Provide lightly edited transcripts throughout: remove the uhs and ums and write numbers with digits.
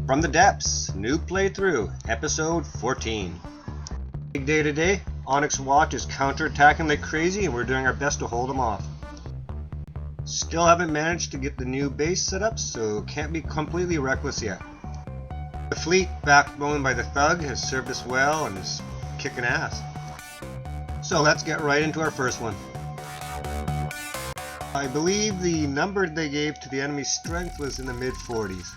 From the Depths, Noob Playthrough, Episode 14. Big day today. Onyx Watch is counterattacking like crazy and we're doing our best to hold them off. Still haven't managed to get the new base set up, so can't be completely reckless yet. The fleet, backboned by the Thug, has served us well and is kicking ass. So let's get right into our first one. I believe the number they gave to the enemy's strength was in the mid-40s.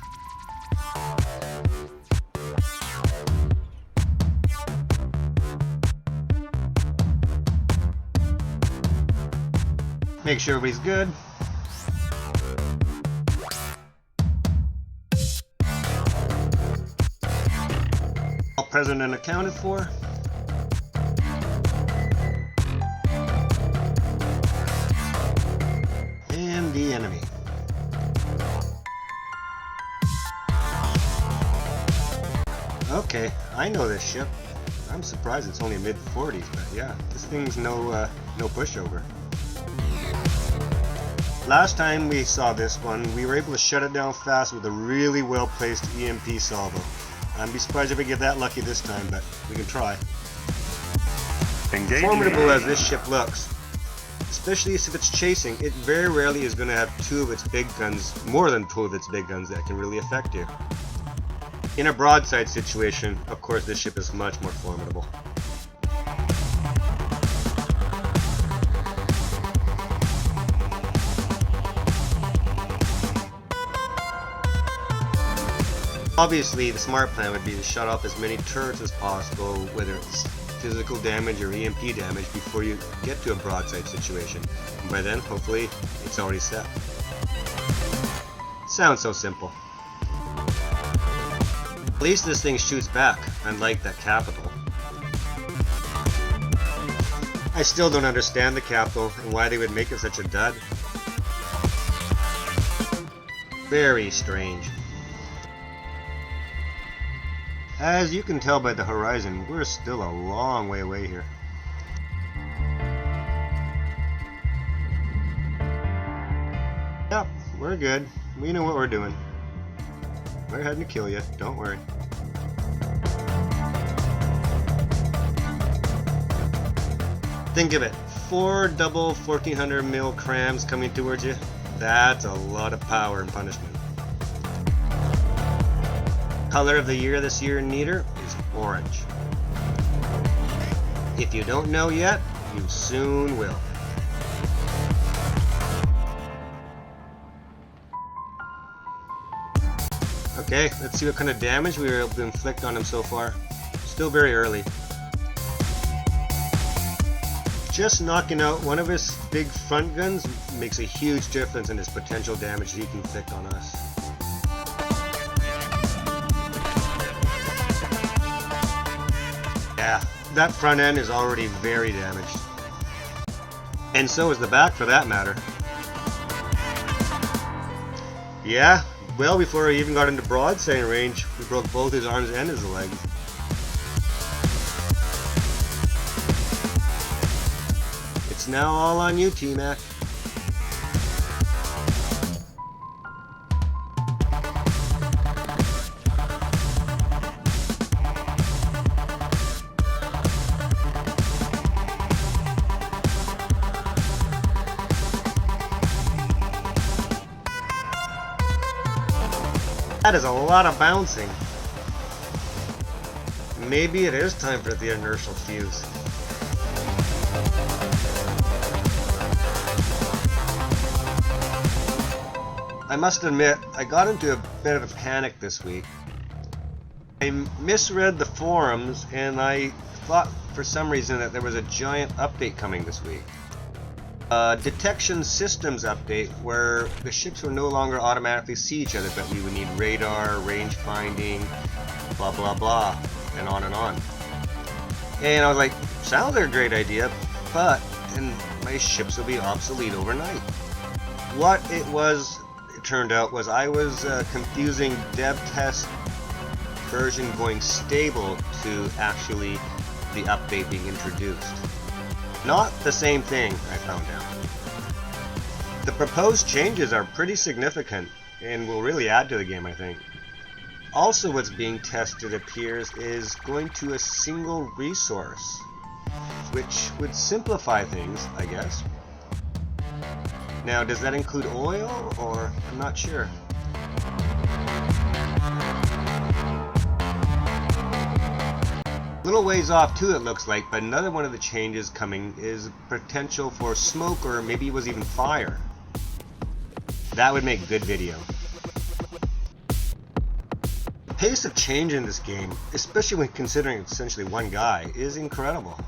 Make sure everybody's good. All present and accounted for. And the enemy. Okay, I know this ship. I'm surprised it's only mid-40s, but yeah, this thing's no pushover. Last time we saw this one, we were able to shut it down fast with a really well-placed EMP salvo. I'd be surprised if we get that lucky this time, but we can try. Engaging. Formidable as this ship looks, especially if it's chasing, it very rarely is going to have two of its big guns, more than two of its big guns that can really affect you. In a broadside situation, of course, this ship is much more formidable. Obviously, the smart plan would be to shut off as many turrets as possible, whether it's physical damage or EMP damage, before you get to a broadside situation. And by then, hopefully, it's already set. Sounds so simple. At least this thing shoots back, unlike that Capital. I still don't understand the Capital and why they would make it such a dud. Very strange. As you can tell by the horizon, we're still a long way away here. Yep, we're good. We know what we're doing. We're heading to kill you, don't worry. Think of it, 4 double 1400 mil crams coming towards you. That's a lot of power and punishment. Color of the year this year in Neter is orange. If you don't know yet, you soon will. Okay, let's see what kind of damage we were able to inflict on him so far. Still very early. Just knocking out one of his big front guns makes a huge difference in his potential damage he can inflict on us. Yeah, that front end is already very damaged. And so is the back, for that matter. Yeah, well before he even got into broadside range, we broke both his arms and his legs. It's now all on you, T-Mac. That is a lot of bouncing. Maybe it is time for the inertial fuse. I must admit, I got into a bit of a panic this week. I misread the forums and I thought for some reason that there was a giant update coming this week. Detection systems update where the ships would no longer automatically see each other, but we would need radar, range finding, blah blah blah, and on and on. And I was like, sounds like a great idea, but then my ships will be obsolete overnight. What it turned out was I was confusing dev test version going stable to actually the update being introduced. Not the same thing, I found out. The proposed changes are pretty significant and will really add to the game, I think. Also, what's being tested, appears, is going to a single resource, which would simplify things, I guess. Now, does that include oil, or I'm not sure. A little ways off too, it looks like, but another one of the changes coming is potential for smoke, or maybe it was even fire. That would make good video. The pace of change in this game, especially when considering it's essentially one guy, is incredible.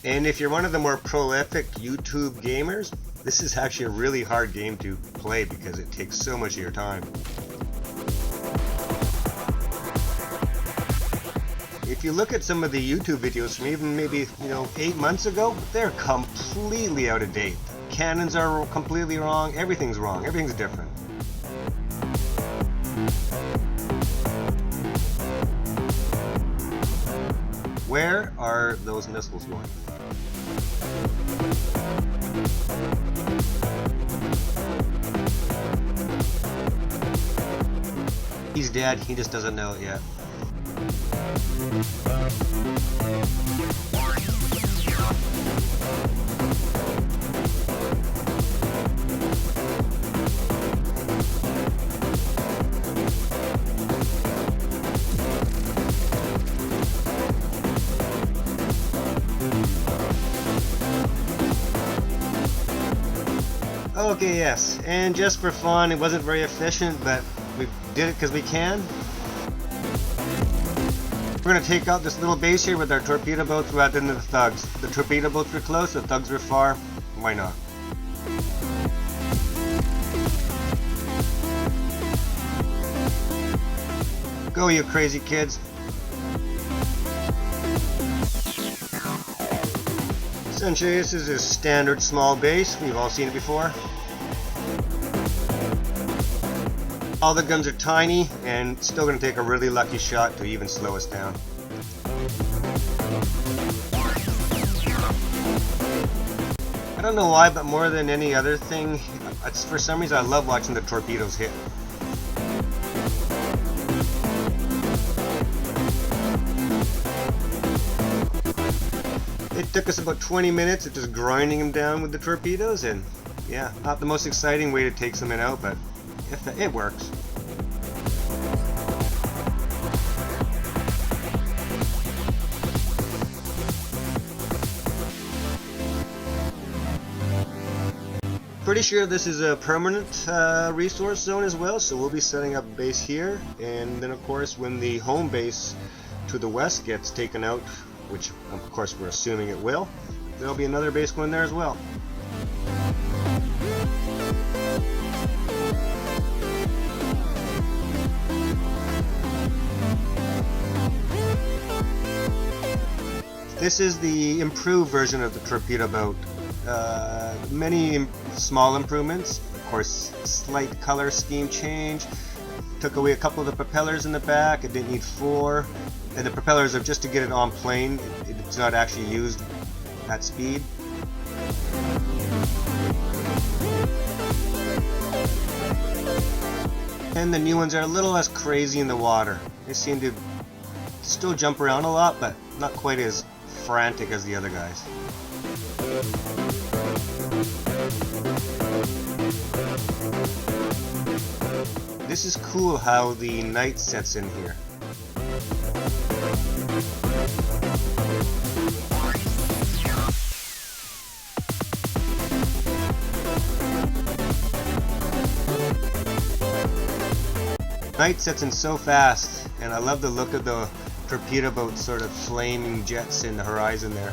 And if you're one of the more prolific YouTube gamers, this is actually a really hard game to play because it takes so much of your time. If you look at some of the YouTube videos from even maybe 8 months ago, they're completely out of date. Cannons are completely wrong, everything's different. Where are those missiles going? He's dead, he just doesn't know it yet. Okay, yes, and just for fun, it wasn't very efficient, but we did it because we can. We're going to take out this little base here with our torpedo boats rather than the thugs. The torpedo boats were close, the thugs were far. Why not? Go, you crazy kids. Essentially, this is a standard small base. We've all seen it before. All the guns are tiny, and it's still going to take a really lucky shot to even slow us down. I don't know why, but more than any other thing, for some reason I love watching the torpedoes hit. It took us about 20 minutes of just grinding them down with the torpedoes, and yeah, not the most exciting way to take something out, but it works. Pretty sure this is a permanent resource zone as well, so we'll be setting up a base here, and then of course when the home base to the west gets taken out, which of course we're assuming it will, there'll be another base going there as well. This is the improved version of the torpedo boat. Many small improvements, of course slight color scheme change, took away a couple of the propellers in the back, it didn't need 4, and the propellers are just to get it on plane, it's not actually used at speed. And the new ones are a little less crazy in the water. They seem to still jump around a lot, but not quite as frantic as the other guys. This is cool how the night sets in here. Night sets in so fast, and I love the look of the torpedo boat sort of flaming jets in the horizon there.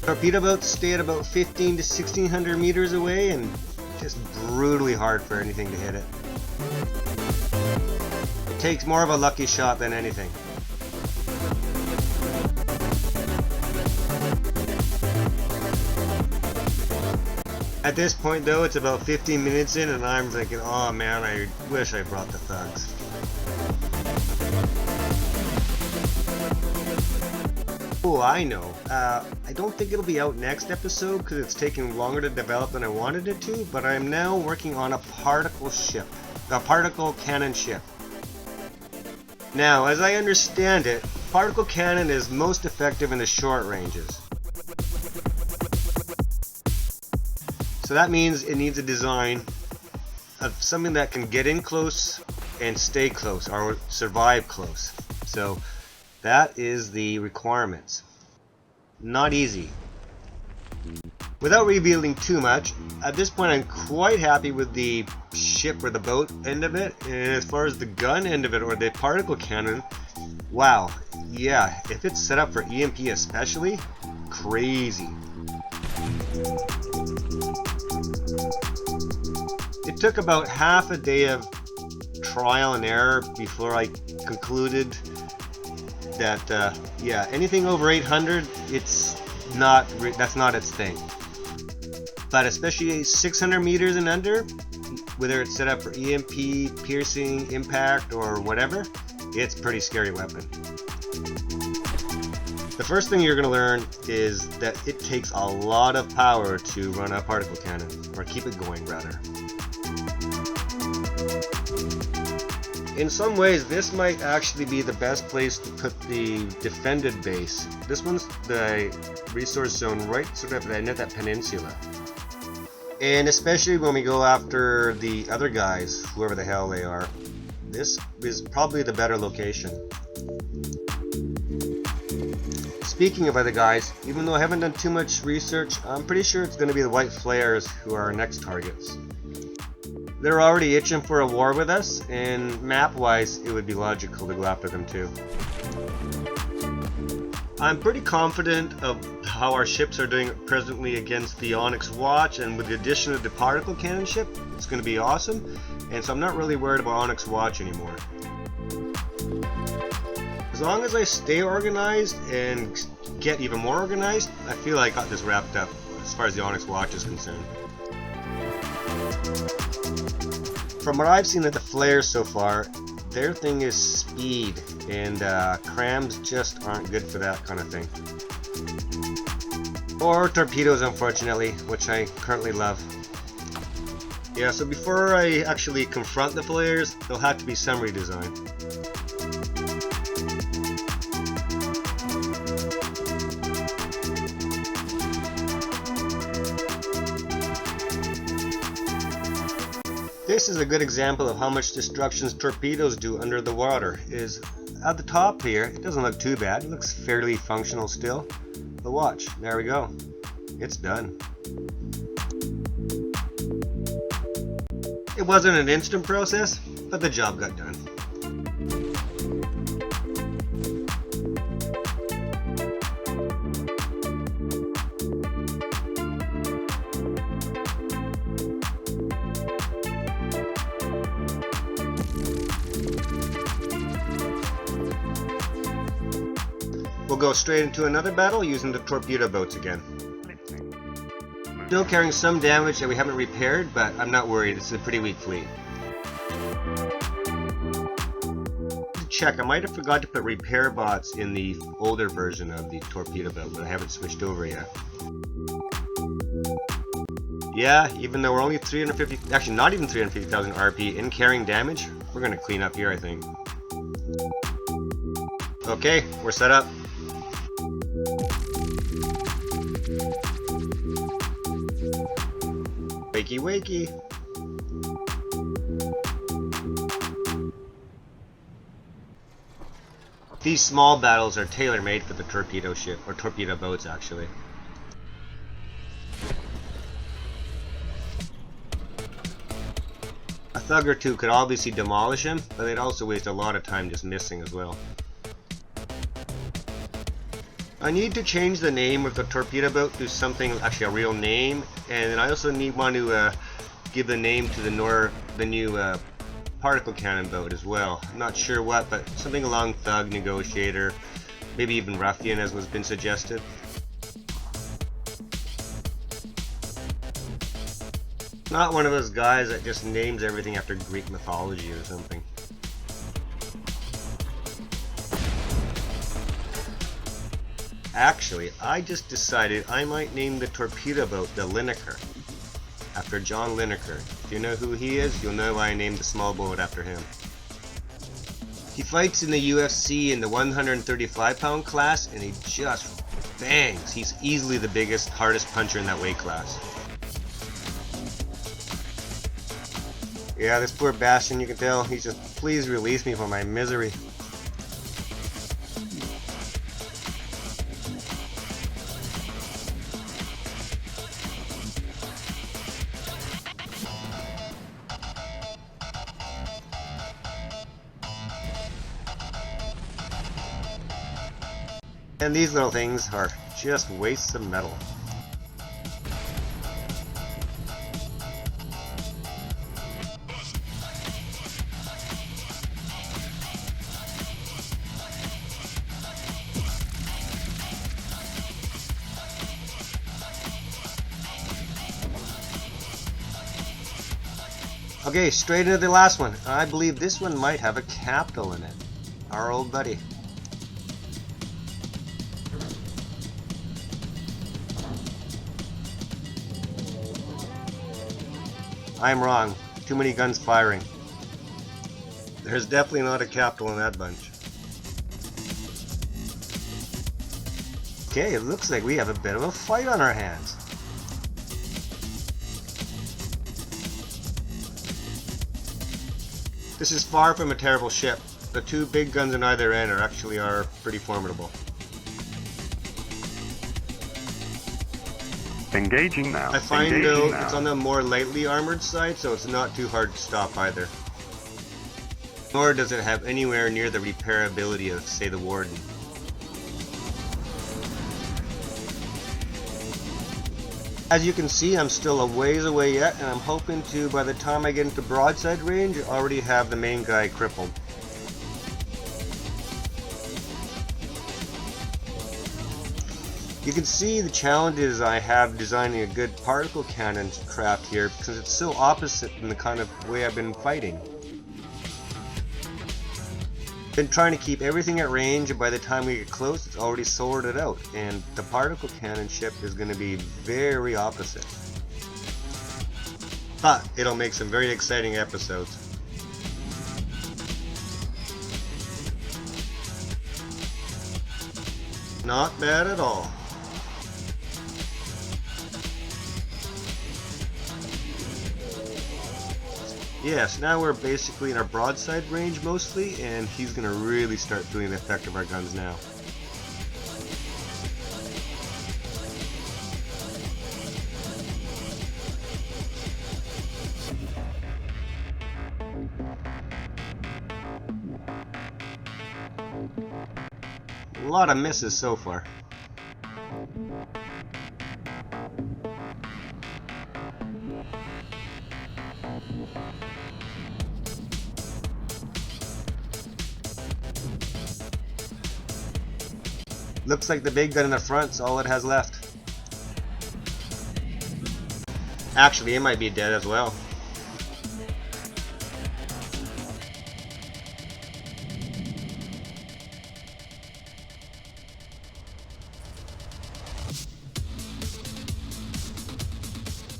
Torpedo boats stay at about 15 to 1600 meters away, and just brutally hard for anything to hit it. It takes more of a lucky shot than anything. At this point though, it's about 15 minutes in and I'm thinking, oh man, I wish I brought the thugs. Oh, I know. I don't think it'll be out next episode because it's taking longer to develop than I wanted it to, but I'm now working on a particle cannon ship. Now, as I understand it, particle cannon is most effective in the short ranges. So that means it needs a design of something that can get in close and stay close, or survive close. So that is the requirements. Not easy. Without revealing too much, at this point I'm quite happy with the ship or the boat end of it, and as far as the gun end of it or the particle cannon, wow, yeah, if it's set up for EMP especially, crazy. It took about half a day of trial and error before I concluded that yeah, anything over 800, that's not its thing. But especially 600 meters and under, whether it's set up for EMP, piercing, impact, or whatever, it's a pretty scary weapon. The first thing you're going to learn is that it takes a lot of power to run a particle cannon, or keep it going rather. In some ways, this might actually be the best place to put the defended base. This one's the resource zone right sort of at the end of that peninsula. And especially when we go after the other guys, whoever the hell they are, this is probably the better location. Speaking of other guys, even though I haven't done too much research, I'm pretty sure it's going to be the white flares who are our next targets. They're already itching for a war with us, and map-wise, it would be logical to go after them too. I'm pretty confident of how our ships are doing presently against the Onyx Watch, and with the addition of the particle cannon ship, it's going to be awesome, and so I'm not really worried about Onyx Watch anymore. As long as I stay organized and get even more organized, I feel I got this wrapped up as far as the Onyx Watch is concerned. From what I've seen of the flares so far, their thing is speed, and crams just aren't good for that kind of thing. Or torpedoes, unfortunately, which I currently love. Yeah, so before I actually confront the flares, there'll have to be some redesign. This is a good example of how much destruction torpedoes do under the water. Is at the top here, it doesn't look too bad, it looks fairly functional still. But watch, there we go. It's done. It wasn't an instant process, but the job got done. We'll go straight into another battle using the torpedo boats again. Still carrying some damage that we haven't repaired, but I'm not worried, it's a pretty weak fleet. To check, I might have forgot to put repair bots in the older version of the torpedo boat, but I haven't switched over yet. Yeah, even though we're only 350, actually not even 350,000 RP in carrying damage, we're going to clean up here, I think. Okay, we're set up. Wakey wakey. These small battles are tailor-made for the torpedo ship, or torpedo boats actually. A thug or two could obviously demolish him, but they'd also waste a lot of time just missing as well. I need to change the name of the torpedo boat to something, actually a real name, and then I also want to give the name to the new particle cannon boat as well. I'm not sure what, but something along Thug, Negotiator, maybe even Ruffian as was been suggested. Not one of those guys that just names everything after Greek mythology or something. Actually, I just decided I might name the torpedo boat the Lineker, after John Lineker. If you know who he is, you'll know why I named the small boat after him. He fights in the UFC in the 135-pound class, and he just bangs. He's easily the biggest, hardest puncher in that weight class. Yeah, this poor Bastion, you can tell, he's just, please release me from my misery. And these little things are just wastes of metal. Okay, straight into the last one. I believe this one might have a capital in it. Our old buddy. I'm wrong. Too many guns firing. There's definitely not a capital in that bunch. Okay, it looks like we have a bit of a fight on our hands. This is far from a terrible ship. The two big guns on either end are pretty formidable. Engaging now. I find though it's on the more lightly armored side, so it's not too hard to stop either. Nor does it have anywhere near the repairability of, say, the Warden. As you can see, I'm still a ways away yet, and I'm hoping to, by the time I get into broadside range, already have the main guy crippled. You can see the challenges I have designing a good particle cannon craft here, because it's so opposite in the kind of way I've been fighting. Been trying to keep everything at range, and by the time we get close it's already sorted out, and the particle cannon ship is going to be very opposite. But it'll make some very exciting episodes. Not bad at all. Yes, now we're basically in our broadside range mostly, and he's going to really start feeling the effect of our guns now. A lot of misses so far. Looks like the big gun in the front's all it has left. Actually, it might be dead as well.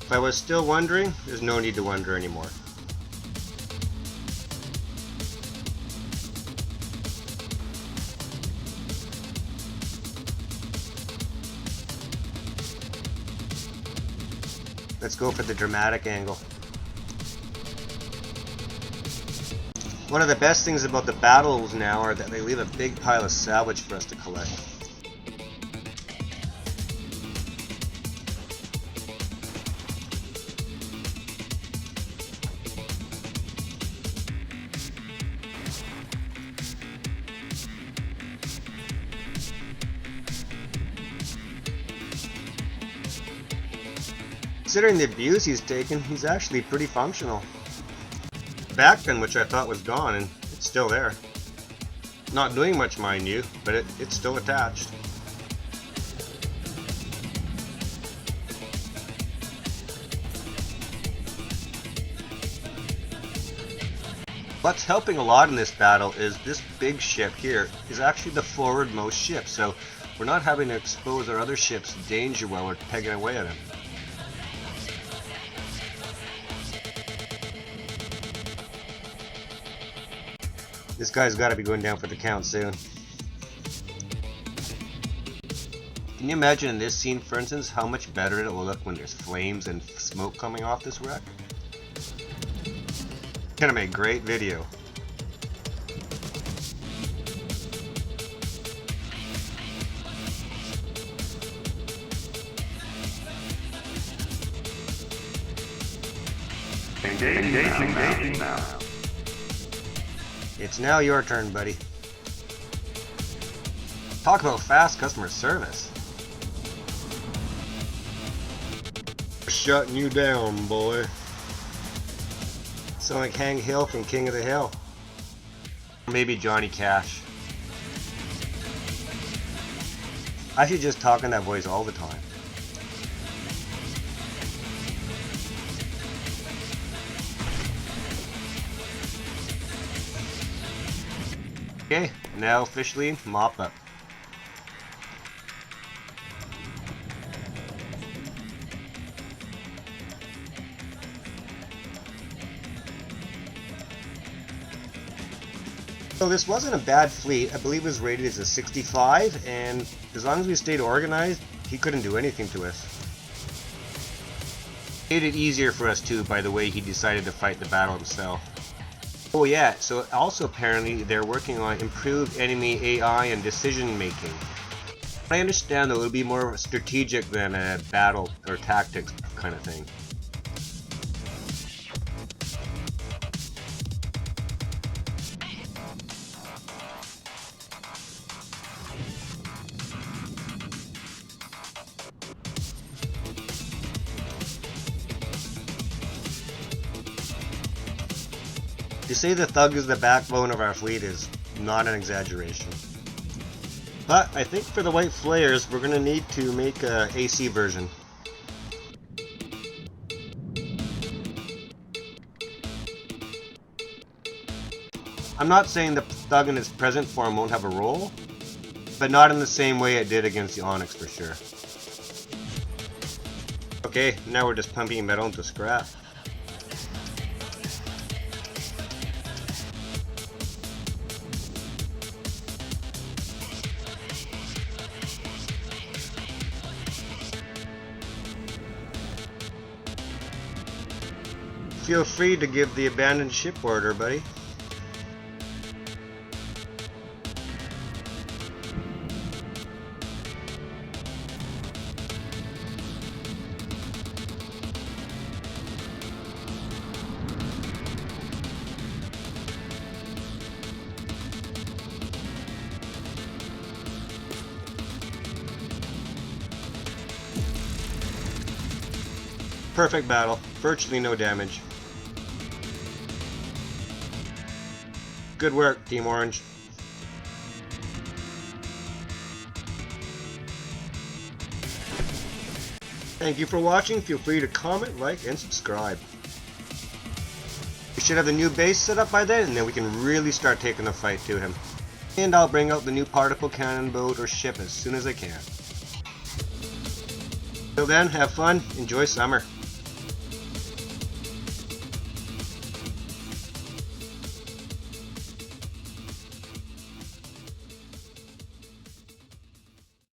If I was still wondering, there's no need to wonder anymore. Let's go for the dramatic angle. One of the best things about the battles now are that they leave a big pile of salvage for us to collect. Considering the abuse he's taken, he's actually pretty functional. The back gun, which I thought was gone, and it's still there. Not doing much, mind you, but it's still attached. What's helping a lot in this battle is this big ship here is actually the forwardmost ship, so We're not having to expose our other ships to danger while we're pegging away at him. This guy's got to be going down for the count soon. Can you imagine in this scene, for instance, how much better it will look when there's flames and smoke coming off this wreck? Gonna make great video. Engaging now. It's now your turn, buddy. Talk about fast customer service. Shutting you down, boy. Sound like Hank Hill from King of the Hill. Maybe Johnny Cash. I should just talk in that voice all the time. Okay, now officially mop up. So this wasn't a bad fleet. I believe it was rated as a 65, and as long as we stayed organized, he couldn't do anything to us. Made it easier for us too by the way he decided to fight the battle himself. Oh yeah, so also apparently they're working on improved enemy AI and decision making. I understand though it would be more strategic than a battle or tactics kind of thing. To say the Thug is the backbone of our fleet is not an exaggeration. But I think for the white flares we're going to need to make a AC version. I'm not saying the Thug in its present form won't have a role, but not in the same way it did against the Onyx for sure. Okay, now we're just pumping metal into scrap. Feel free to give the abandoned ship order, buddy. Perfect battle, virtually no damage. Good work, Team Orange. Thank you for watching. Feel free to comment, like, and subscribe. We should have the new base set up by then, and then we can really start taking the fight to him. And I'll bring out the new particle cannon boat or ship as soon as I can. Till then, have fun, enjoy summer.